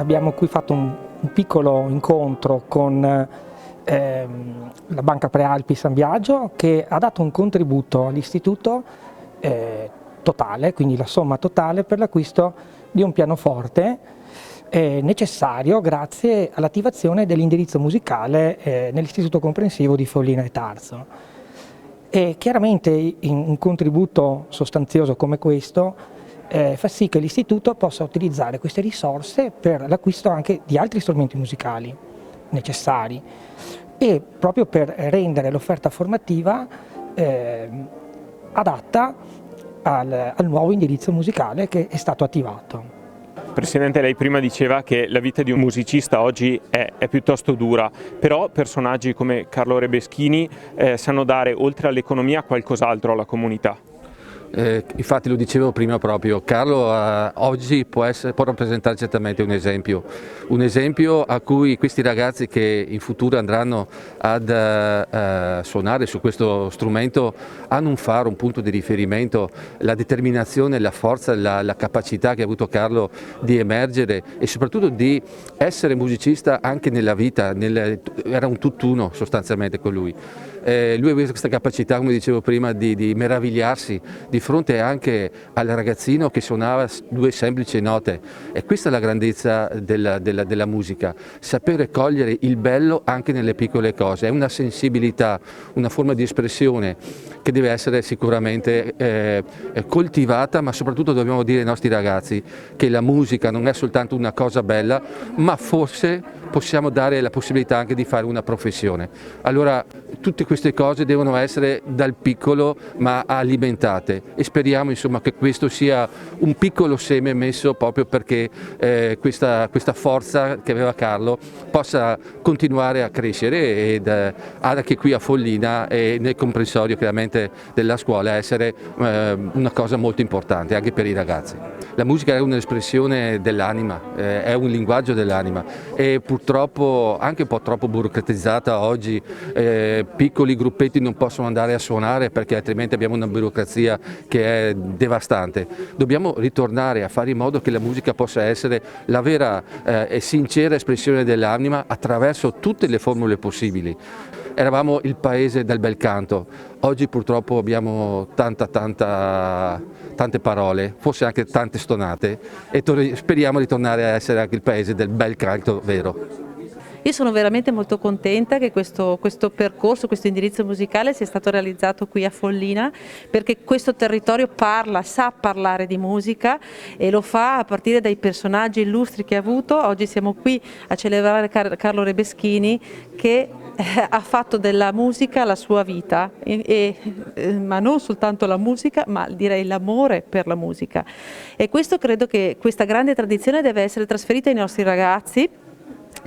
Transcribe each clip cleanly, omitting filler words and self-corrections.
abbiamo qui fatto un piccolo incontro con la Banca Prealpi San Biagio, che ha dato un contributo all'istituto totale, quindi la somma totale per l'acquisto di un pianoforte necessario grazie all'attivazione dell'indirizzo musicale nell'istituto comprensivo di Follina e Tarso. E chiaramente un contributo sostanzioso come questo fa sì che l'istituto possa utilizzare queste risorse per l'acquisto anche di altri strumenti musicali necessari e proprio per rendere l'offerta formativa adatta al nuovo indirizzo musicale che è stato attivato. Presidente, lei prima diceva che la vita di un musicista oggi è piuttosto dura, però personaggi come Carlo Rebeschini sanno dare oltre all'economia qualcos'altro alla comunità. Infatti lo dicevo prima proprio, Carlo oggi può rappresentare certamente un esempio a cui questi ragazzi che in futuro andranno ad suonare su questo strumento hanno un faro, un punto di riferimento, la determinazione, la forza, la capacità che ha avuto Carlo di emergere e soprattutto di essere musicista anche nella vita, era un tutt'uno sostanzialmente con lui. Lui aveva questa capacità, come dicevo prima, di meravigliarsi di fronte anche al ragazzino che suonava due semplici note, e questa è la grandezza della musica, sapere cogliere il bello anche nelle piccole cose, è una sensibilità, una forma di espressione che deve essere sicuramente coltivata, ma soprattutto dobbiamo dire ai nostri ragazzi che la musica non è soltanto una cosa bella, ma forse possiamo dare la possibilità anche di fare una professione. Allora tutte queste cose devono essere dal piccolo ma alimentate e speriamo insomma che questo sia un piccolo seme messo proprio perché questa forza che aveva Carlo possa continuare a crescere ed anche qui a Follina e nel comprensorio chiaramente della scuola essere una cosa molto importante anche per i ragazzi. La musica è un'espressione dell'anima, è un linguaggio dell'anima e purtroppo anche un po' troppo burocratizzata oggi, piccoli gruppetti non possono andare a suonare perché altrimenti abbiamo una burocrazia che è devastante. Dobbiamo ritornare a fare in modo che la musica possa essere la vera e sincera espressione dell'anima attraverso tutte le formule possibili. Eravamo il paese del bel canto, oggi purtroppo abbiamo tante parole, forse anche tante stonate e speriamo di tornare a essere anche il paese del bel canto vero. Io sono veramente molto contenta che questo percorso, questo indirizzo musicale sia stato realizzato qui a Follina, perché questo territorio sa parlare di musica e lo fa a partire dai personaggi illustri che ha avuto. Oggi siamo qui a celebrare Carlo Rebeschini che ha fatto della musica la sua vita, ma non soltanto la musica, ma direi l'amore per la musica. E questo credo che questa grande tradizione deve essere trasferita ai nostri ragazzi,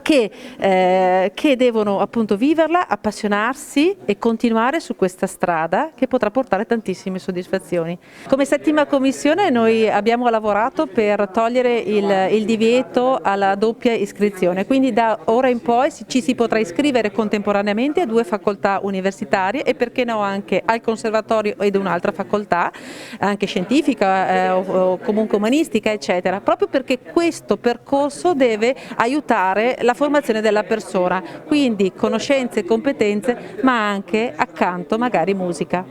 che devono appunto viverla, appassionarsi e continuare su questa strada che potrà portare tantissime soddisfazioni. Come settima commissione noi abbiamo lavorato per togliere il divieto alla doppia iscrizione, quindi da ora in poi ci si potrà iscrivere contemporaneamente a 2 facoltà universitarie e perché no anche al conservatorio ed un'altra facoltà, anche scientifica o comunque umanistica eccetera, proprio perché questo percorso deve aiutare la formazione della persona, quindi conoscenze e competenze, ma anche accanto magari musica.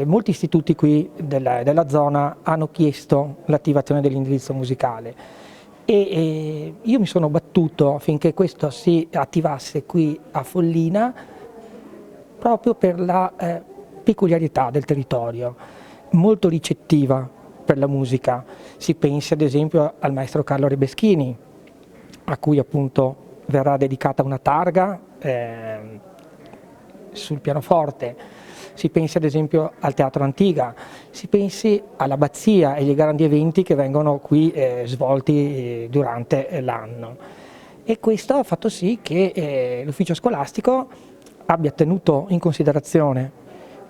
Molti istituti qui della zona hanno chiesto l'attivazione dell'indirizzo musicale e io mi sono battuto affinché questo si attivasse qui a Follina proprio per la peculiarità del territorio, molto ricettiva per la musica. Si pensi ad esempio al maestro Carlo Rebeschini, a cui appunto verrà dedicata una targa sul pianoforte, si pensi ad esempio al Teatro Antiga, si pensi all'abbazia e agli grandi eventi che vengono qui svolti durante l'anno. E questo ha fatto sì che l'ufficio scolastico abbia tenuto in considerazione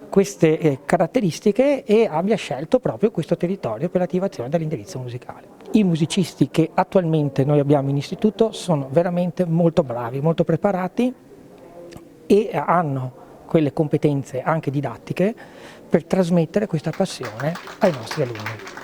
queste caratteristiche e abbia scelto proprio questo territorio per l'attivazione dell'indirizzo musicale. I musicisti che attualmente noi abbiamo in istituto sono veramente molto bravi, molto preparati e hanno quelle competenze anche didattiche per trasmettere questa passione ai nostri alunni.